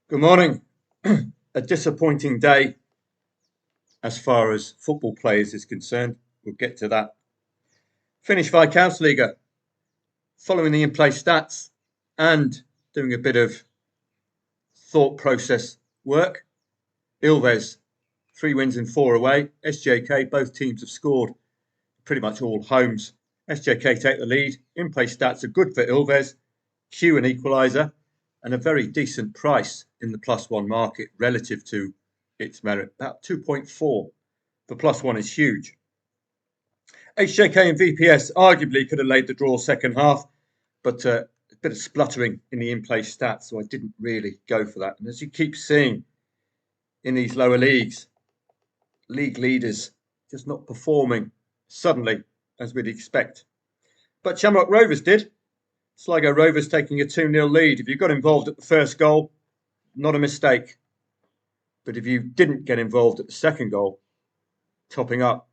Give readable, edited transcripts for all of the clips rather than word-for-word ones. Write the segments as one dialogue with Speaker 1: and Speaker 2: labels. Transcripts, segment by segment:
Speaker 1: Good morning. A disappointing day as far as football players is concerned. We'll get to that. Finnish Veikkausliiga, following the in-play stats and doing a bit of thought process work. Ilves, 3 wins and 4 away. SJK, both teams have scored pretty much all homes. SJK take the lead. In-play stats are good for Ilves. Q an equaliser and a very decent price in the +1 market relative to its merit. About 2.4 for +1 is huge. HJK and VPS arguably could have laid the draw second half, but a bit of spluttering in the in-play stats, so I didn't really go for that. And as you keep seeing in these lower leagues, league leaders just not performing suddenly as we'd expect. But Shamrock Rovers did. Sligo Rovers taking a 2-0 lead. If you got involved at the first goal, not a mistake. But if you didn't get involved at the second goal, topping up,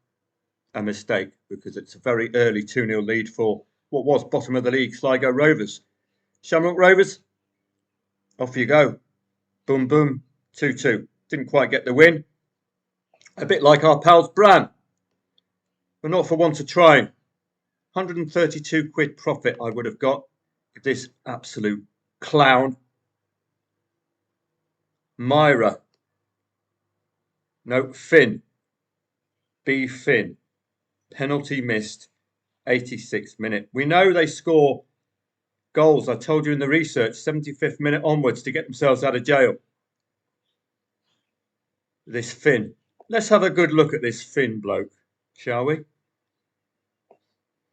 Speaker 1: a mistake, because it's a very early 2-0 lead for what was bottom of the league, Sligo Rovers. Shamrock Rovers, off you go. Boom, boom, 2-2. Didn't quite get the win. A bit like our pals Bryne. But not for want of trying. 132 quid profit I would have got if this absolute clown, Myra, no, Finn, B. Finn, penalty missed, 86th minute. We know they score goals, I told you in the research, 75th minute onwards to get themselves out of jail. This Finn. Let's have a good look at this Finn bloke, shall we?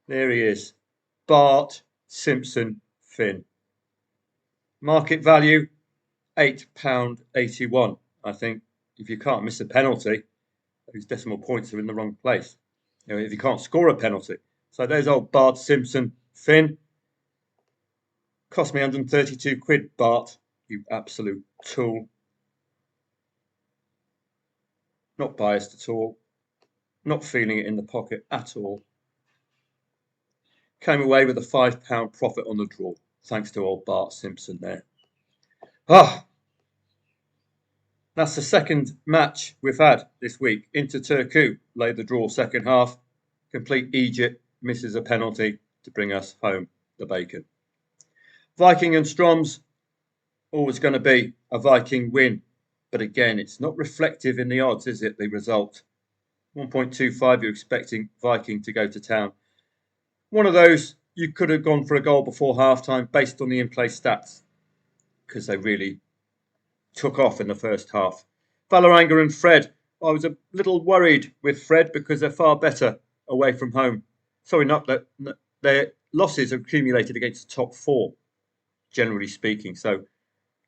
Speaker 1: There he is. Bart Simpson Finn. Market value, £8.81. I think if you can't miss a penalty, those decimal points are in the wrong place. You know, if you can't score a penalty. So there's old Bart Simpson Finn. Cost me 132 quid, Bart, you absolute tool. Not biased at all. Not feeling it in the pocket at all. Came away with a £5 profit on the draw, thanks to old Bart Simpson there. That's the second match we've had this week. Into Turku, laid the draw second half. Complete Egypt misses a penalty to bring us home the bacon. Viking and Stroms, always going to be a Viking win. But again, it's not reflective in the odds, is it, the result? 1.25, you're expecting Viking to go to town. One of those, you could have gone for a goal before half-time based on the in-play stats, because they really took off in the first half. Valoranger and Fred, I was a little worried with Fred because they're far better away from home. Sorry, not that their losses have accumulated against the top 4, generally speaking. So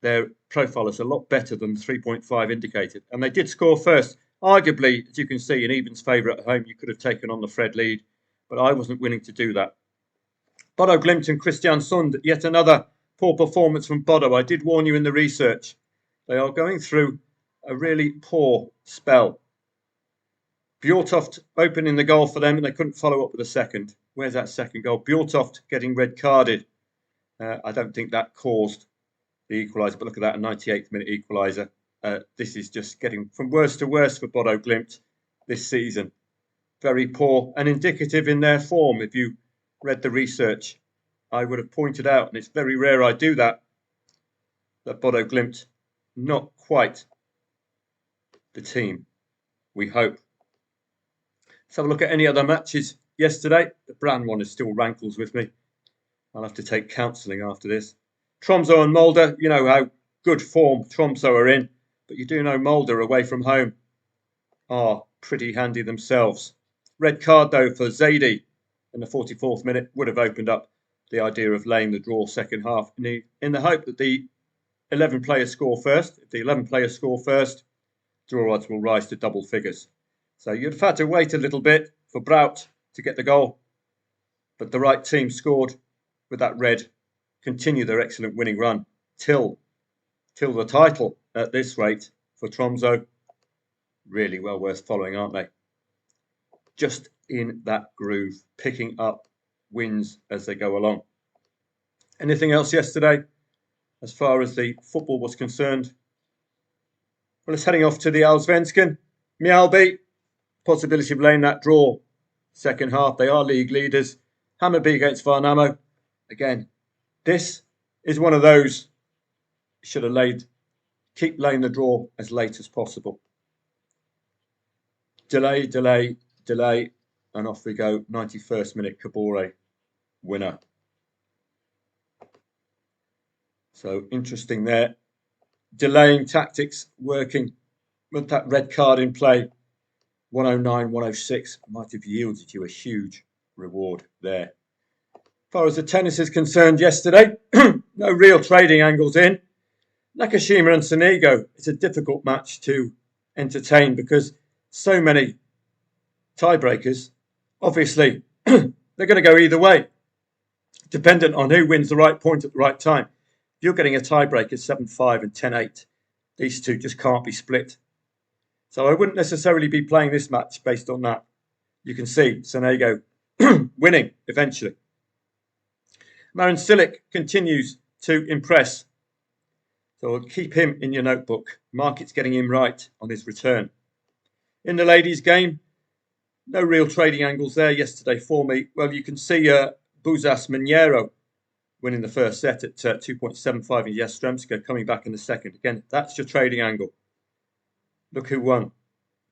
Speaker 1: their profile is a lot better than the 3.5 indicated. And they did score first. Arguably, as you can see, in Eben's favour at home, you could have taken on the Fred lead, but I wasn't willing to do that. Bodo Glimt and Kristiansund, yet another poor performance from Bodo. I did warn you in the research. They are going through a really poor spell. Bjortoft opening the goal for them, and they couldn't follow up with a second. Where's that second goal? Bjortoft getting red carded. I don't think that caused the equaliser, but look at that, a 98th minute equaliser. This is just getting from worse to worse for Bodo Glimt this season. Very poor and indicative in their form. If you read the research, I would have pointed out, and it's very rare I do that Bodo Glimt, not quite the team we hope. Let's have a look at any other matches yesterday. The Bryne one is still rankles with me. I'll have to take counselling after this. Tromsø and Molde, you know how good form Tromsø are in, but you do know Molde away from home are pretty handy themselves. Red card though for Zadie in the 44th minute would have opened up the idea of laying the draw second half in the hope that the 11 players score first. If the 11 players score first, draw odds will rise to double figures. So you'd have had to wait a little bit for Brout to get the goal, but the right team scored with that red, continue their excellent winning run till the title at this rate for Tromsø. Really well worth following, aren't they? Just in that groove, picking up wins as they go along. Anything else yesterday as far as the football was concerned? Well, it's heading off to the Allsvenskan. Mjällby, possibility of laying that draw. Second half, they are league leaders. Hammarby against Värnamo. Again, this is one of those should have keep laying the draw as late as possible. Delay, delay, delay, and off we go. 91st minute, Kabore, winner. So interesting there. Delaying tactics working with that red card in play. 109, 106 might have yielded you a huge reward there. As far as the tennis is concerned yesterday, no real trading angles in. Nakashima and Sonego, it's a difficult match to entertain because so many tiebreakers. Obviously, they're going to go either way, dependent on who wins the right point at the right time. If you're getting a tiebreaker 7-5 and 10-8, these two just can't be split. So I wouldn't necessarily be playing this match based on that. You can see Sonego winning eventually. Marin Cilic continues to impress. So keep him in your notebook. Market's getting him right on his return. In the ladies' game, no real trading angles there yesterday for me. Well, you can see Buzas Maniero winning the first set at 2.75 in Yastremska, coming back in the second. Again, that's your trading angle. Look who won.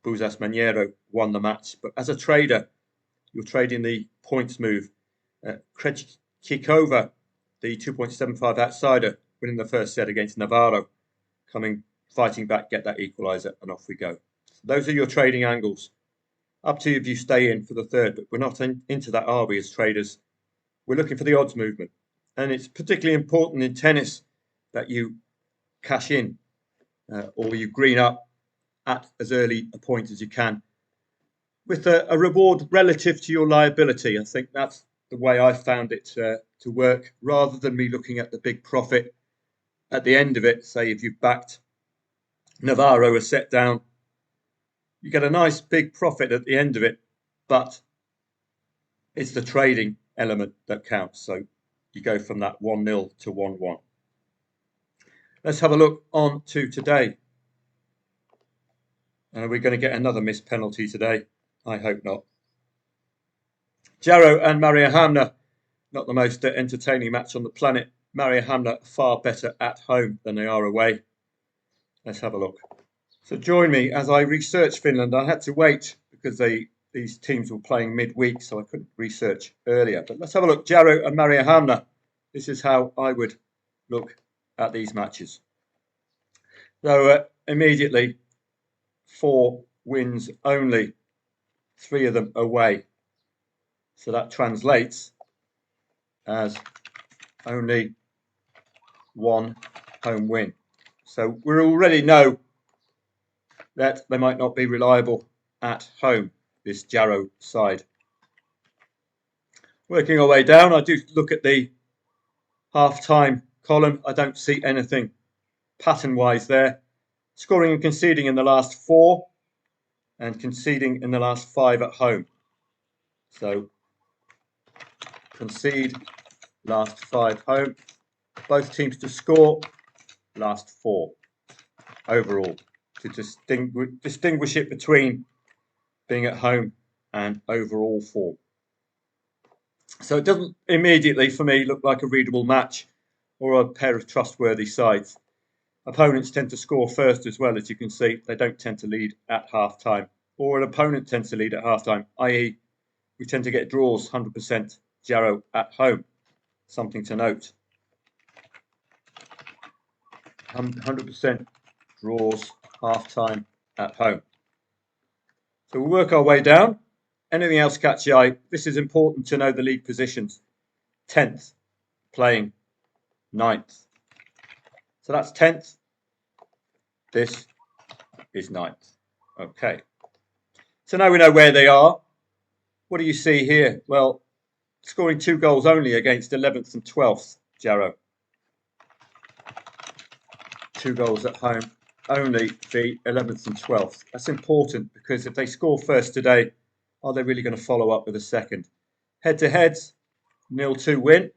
Speaker 1: Buzas Maniero won the match. But as a trader, you're trading the points move. Krejcikova, the 2.75 outsider, winning the first set against Navarro, fighting back, get that equaliser, and off we go. So those are your trading angles. Up to you if you stay in for the third, but we're not into that, are we, as traders? We're looking for the odds movement. And it's particularly important in tennis that you cash in or you green up at as early a point as you can with a reward relative to your liability. I think that's the way I found it to work, rather than me looking at the big profit at the end of it. Say if you've backed Navarro a set down, you get a nice big profit at the end of it, but it's the trading element that counts. So you go from that 1-0 to 1-1. Let's have a look on to today. Are we going to get another missed penalty today? I hope not. Jaro and Mariehamn, not the most entertaining match on the planet. Mariehamn far better at home than they are away. Let's have a look. So join me as I research Finland. I had to wait because these teams were playing midweek, so I couldn't research earlier. But let's have a look. Jaro and Mariehamn. This is how I would look at these matches. So immediately, 4 wins only, 3 of them away. So that translates as only 1 home win. So we already know that they might not be reliable at home, this Jaro side. Working our way down, I do look at the half-time column. I don't see anything pattern-wise there. Scoring and conceding in the last 4 and conceding in the last 5 at home. So concede, last 5 home. Both teams to score, last 4 overall, to distinguish it between being at home and overall form. So it doesn't immediately, for me, look like a readable match or a pair of trustworthy sides. Opponents tend to score first as well, as you can see. They don't tend to lead at half-time, or an opponent tends to lead at half-time, i.e. we tend to get draws 100% Jaro at home. Something to note. 100% draws half-time at home. So we'll work our way down. Anything else catch the eye? This is important to know the league positions. 10th, playing 9th. So that's 10th. This is 9th. Okay. So now we know where they are. What do you see here? Well, scoring 2 goals only against 11th and 12th, Jaro. 2 goals at home, only the 11th and 12th. That's important because if they score first today, are they really going to follow up with a second? Head-to-heads, 0-2 win.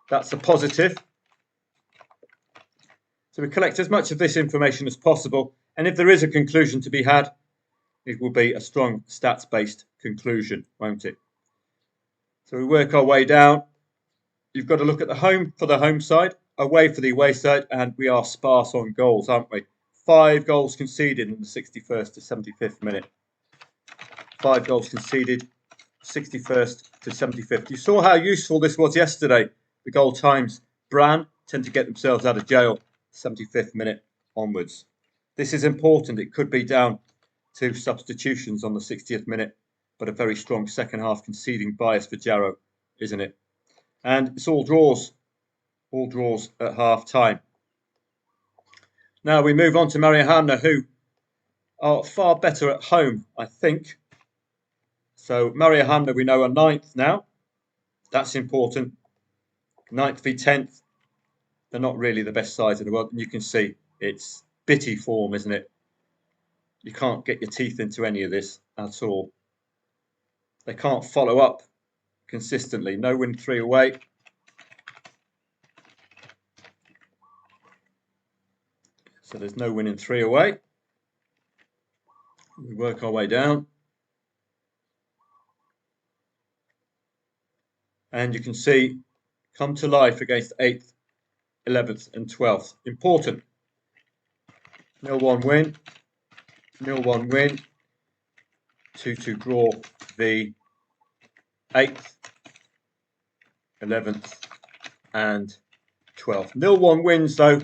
Speaker 1: That's a positive. So we collect as much of this information as possible And if there is a conclusion to be had, it will be a strong stats-based conclusion, won't it? So we work our way down. You've got to look at the home for the home side, away for the away side, and we are sparse on goals, aren't we? 5 goals conceded in the 61st to 75th minute. 5 goals conceded, 61st to 75th. You saw how useful this was yesterday. The goal times. Bryne tend to get themselves out of jail 75th minute onwards. This is important. It could be down to substitutions on the 60th minute, but a very strong second half conceding bias for Jaro, isn't it? And it's all draws at half time. Now we move on to Mariehamn, who are far better at home, I think. So Mariehamn, we know, are 9th now. That's important. 9th v 10th. They're not really the best sides in the world. And you can see it's bitty form, isn't it? You can't get your teeth into any of this at all. They can't follow up consistently. No win 3 away. So there's no win in 3 away. We work our way down. And you can see come to life against 8th, 11th and 12th. Important. 0-1 win. 0-1 win. 2-2 draw the 8th, 11th and 12th. 0-1 wins, though,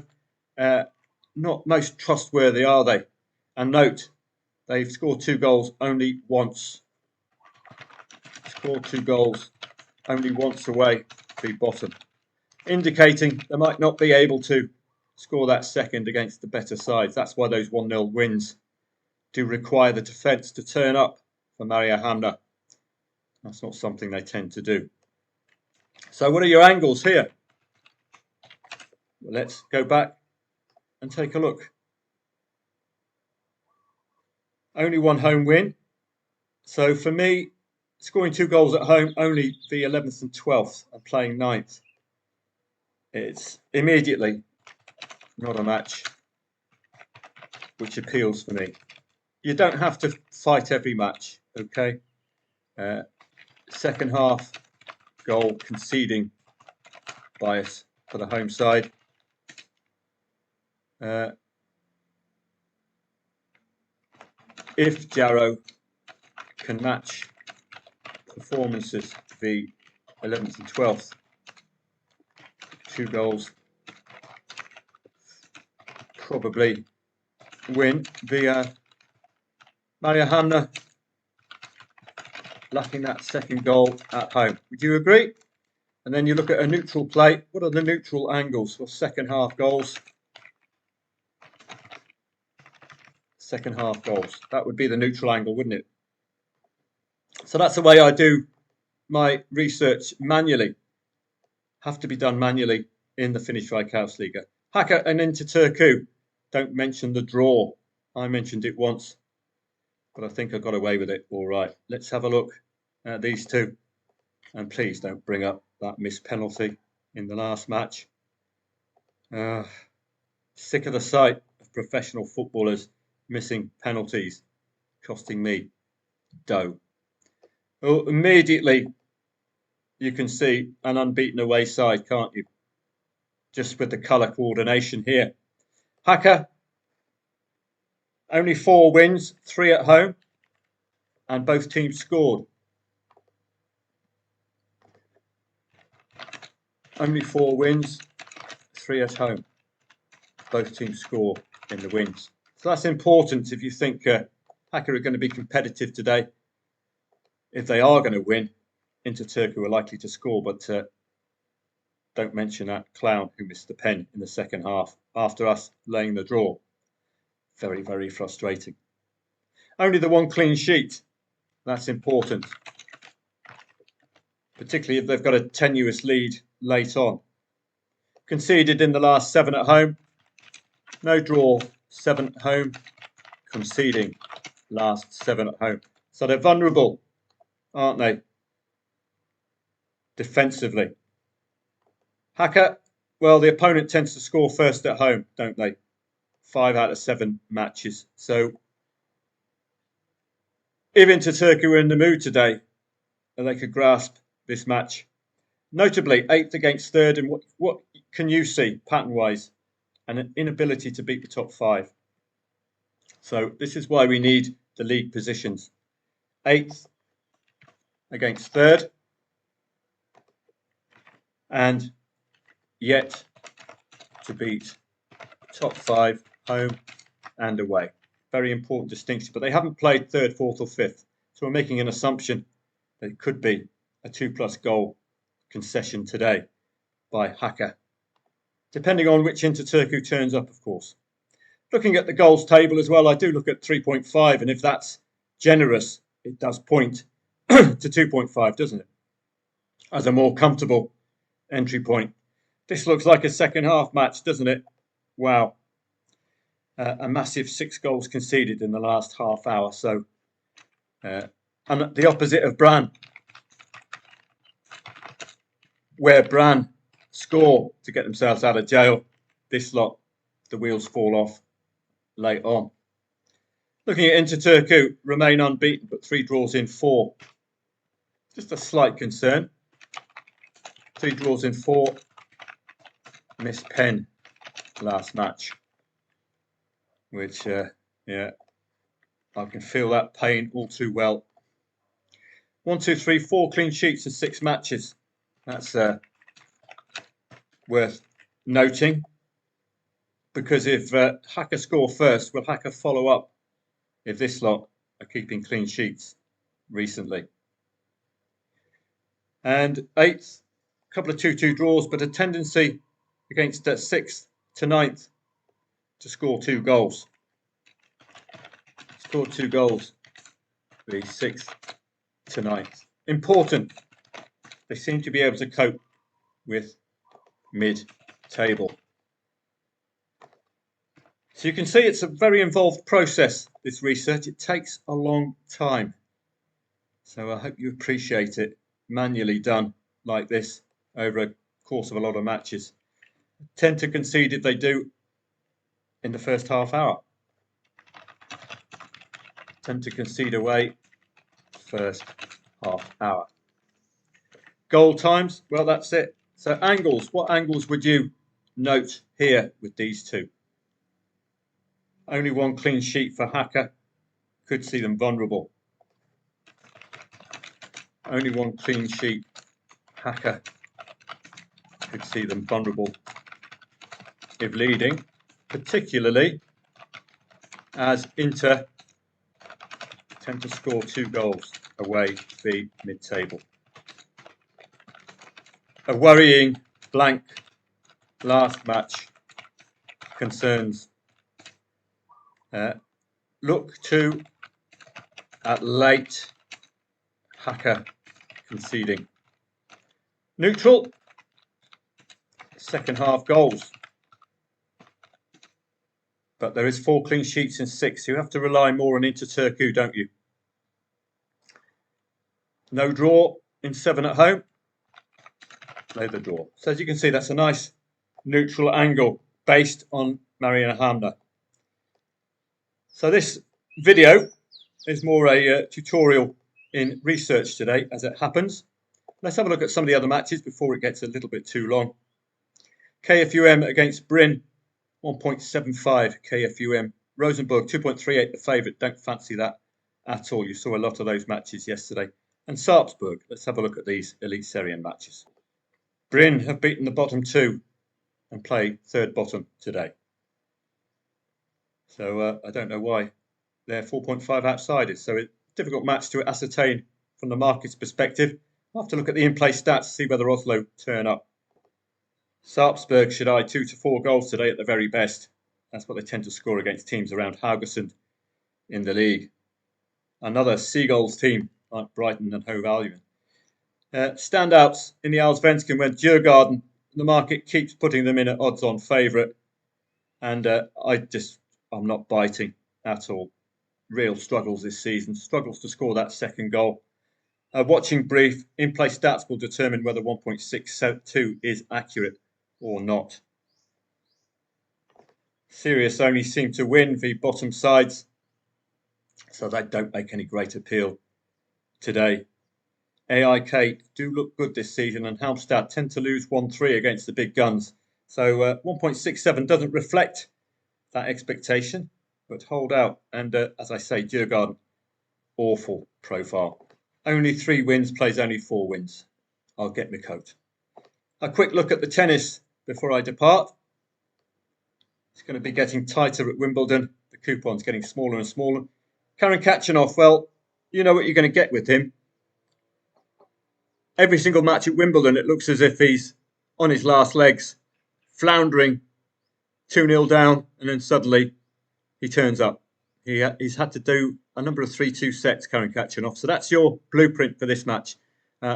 Speaker 1: not most trustworthy, are they? And note, they've scored 2 goals only once. Scored 2 goals only once away, the bottom. Indicating they might not be able to score that second against the better sides. That's why those 1-0 wins do require the defence to turn up for Mariehamn. That's not something they tend to do. So what are your angles here? Well, let's go back and take a look. Only 1 home win. So for me, scoring 2 goals at home, only the 11th and 12th, and playing 9th. It's immediately not a match which appeals for me. You don't have to fight every match, okay? Second half goal conceding bias for the home side. If Jaro can match performances the 11th and 12th, 2 goals, probably win. The Mariehamn lacking that second goal at home. Would you agree? And then you look at a neutral play. What are the neutral angles for second half goals? Second half goals. That would be the neutral angle, wouldn't it? So that's the way I do my research manually. Have to be done manually in the Finnish Veikkausliiga. Haka and into Turku. Don't mention the draw. I mentioned it once, but I think I got away with it all right. Let's have a look at these two. And please don't bring up that missed penalty in the last match. Sick of the sight of professional footballers missing penalties, costing me dough. Well, immediately you can see an unbeaten away side, can't you? Just with the colour coordination here. Haka, only 4 wins, 3 at home, and both teams scored. Only 4 wins, 3 at home. Both teams score in the wins. So that's important if you think Haka are going to be competitive today. If they are going to win, into Turku are likely to score, but don't mention that clown who missed the pen in the second half after us laying the draw. Very, very frustrating. Only the 1 clean sheet. That's important, particularly if they've got a tenuous lead late on. Conceded in the last 7 at home. No draw, 7 at home. Conceding last 7 at home. So they're vulnerable, aren't they? Defensively. Haka, well, the opponent tends to score first at home, don't they? 5 out of 7 matches. So if Inter Turku were in the mood today, and they could grasp this match, notably 8th against 3rd, and what can you see pattern-wise? An inability to beat the top 5. So this is why we need the league positions. 8th against 3rd, and yet to beat top 5 home and away. Very important distinction, but they haven't played 3rd, 4th or 5th. So we're making an assumption that it could be a 2+ goal concession today by Haka, depending on which Inter Turku turns up, of course. Looking at the goals table as well, I do look at 3.5, and if that's generous, it does point to 2.5, doesn't it? As a more comfortable entry point. This looks like a second half match, doesn't it? Wow. A massive 6 goals conceded in the last half hour. So, and the opposite of Bryne, where Bryne score to get themselves out of jail. This lot, the wheels fall off late on. Looking at Inter Turku, remain unbeaten, but 3 draws in 4. Just a slight concern. 3 draws in 4. Missed pen last match, which, yeah, I can feel that pain all too well. 1, 2, 3, 4 clean sheets in 6 matches. That's worth noting, because if Haka score first, will Haka follow up if this lot are keeping clean sheets recently? And 8th, a couple of 2-2 draws, but a tendency against 6th to 9th to score 2 goals. Scored 2 goals, the 6th to 9th. Important. They seem to be able to cope with mid-table. So you can see it's a very involved process, this research. It takes a long time. So I hope you appreciate it, manually done like this over a course of a lot of matches. Tend to concede if they do in the first half hour. Tend to concede away first half hour. Goal times, well, that's it. So angles, what angles would you note here with these two? Only 1 clean sheet for Haka, could see them vulnerable. Only 1 clean sheet, Haka, could see them vulnerable if leading, particularly as Inter tend to score 2 goals away the mid-table. A worrying blank last match concerns. Look to at late Haka conceding. Neutral, second half goals. But there is 4 clean sheets in 6. You have to rely more on Inter Turku, don't you? No draw in 7 at home. Play the draw. So as you can see, that's a nice neutral angle based on Mariehamn. So this video is more a tutorial in research today, as it happens. Let's have a look at some of the other matches before it gets a little bit too long. KFUM against Bryne, 1.75 KFUM. Rosenborg, 2.38, the favourite. Don't fancy that at all. You saw a lot of those matches yesterday. And Sarpsborg, let's have a look at these Elite Serien matches. Bryne have beaten the bottom 2 and play 3rd bottom today. So I don't know why they're 4.5 outsiders. So it's a difficult match to ascertain from the market's perspective. I'll have to look at the in-play stats to see whether Oslo turn up. Sarpsborg should eye 2 to 4 goals today at the very best. That's what they tend to score against teams around Haugesund in the league. Another Seagulls team like Brighton and Hove Albion. Standouts in the Allsvenskan when Djurgården, the market keeps putting them in at odds-on favourite. And I'm not biting at all. Real struggles this season. Struggles to score that second goal. Watching brief, in-play stats will determine whether 1.62 is accurate or not. Sirius only seem to win the bottom sides, so they don't make any great appeal today. AIK do look good this season, and Halmstad tend to lose 1-3 against the big guns. So 1.67 doesn't reflect that expectation, but hold out. And as I say, Djurgården, awful profile. Only 3 wins, plays only 4 wins. I'll get my coat. A quick look at the tennis before I depart. It's going to be getting tighter at Wimbledon. The coupon's getting smaller and smaller. Karen Khachanov, well, you know what you're going to get with him. Every single match at Wimbledon, it looks as if he's on his last legs, floundering, 2-0 down, and then suddenly he turns up. He's had to do a number of 3-2 sets, Karen Khachanov. So that's your blueprint for this match.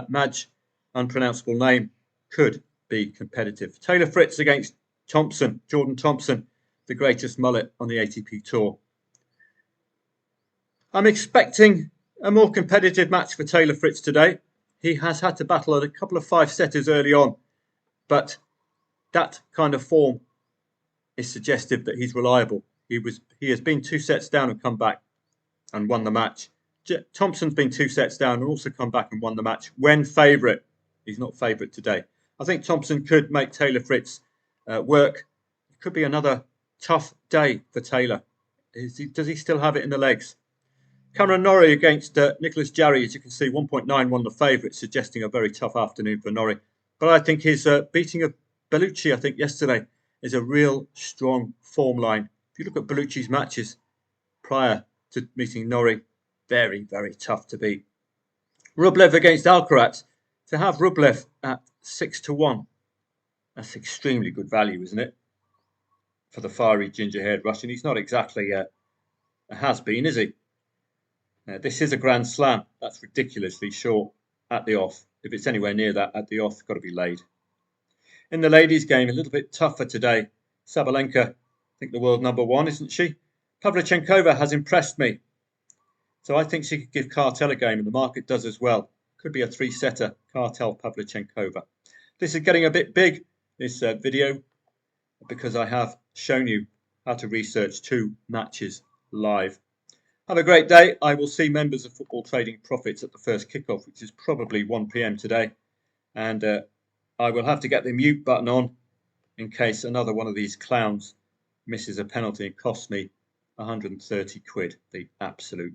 Speaker 1: Madge, unpronounceable name, could be competitive. Taylor Fritz against Thompson, Jordan Thompson, the greatest mullet on the ATP Tour. I'm expecting a more competitive match for Taylor Fritz today. He has had to battle a couple of 5-setters early on, but that kind of form is suggestive that he's reliable. He has been 2 sets down and come back and won the match. Thompson's been 2 sets down and also come back and won the match when favourite. He's not favourite today. I think Thompson could make Taylor Fritz work. It could be another tough day for Taylor. Does he still have it in the legs? Cameron Norrie against Nicholas Jaro, as you can see, 1.9 won the favourite, suggesting a very tough afternoon for Norrie. But I think his beating of Bellucci, I think, yesterday is a real strong form line. If you look at Bellucci's matches prior to meeting Norrie, very, very tough to beat. Rublev against Alcaraz. To have Rublev at 6-1, that's extremely good value, isn't it? For the fiery ginger-haired Russian. He's not exactly a has-been, is he? This is a Grand Slam. That's ridiculously short at the off. If it's anywhere near that at the off, it's got to be laid. In the ladies' game, a little bit tougher today. Sabalenka, I think the world number 1, isn't she? Pavlyuchenkova has impressed me. So I think she could give Cartel a game, and the market does as well. Could be a 3-setter, Cartel Pavlyuchenkova. This is getting a bit big, this video, because I have shown you how to research 2 matches live. Have a great day. I will see members of Football Trading Profits at the first kickoff, which is probably 1 p.m. today. And I will have to get the mute button on in case another one of these clowns misses a penalty and costs me 130 quid. The absolute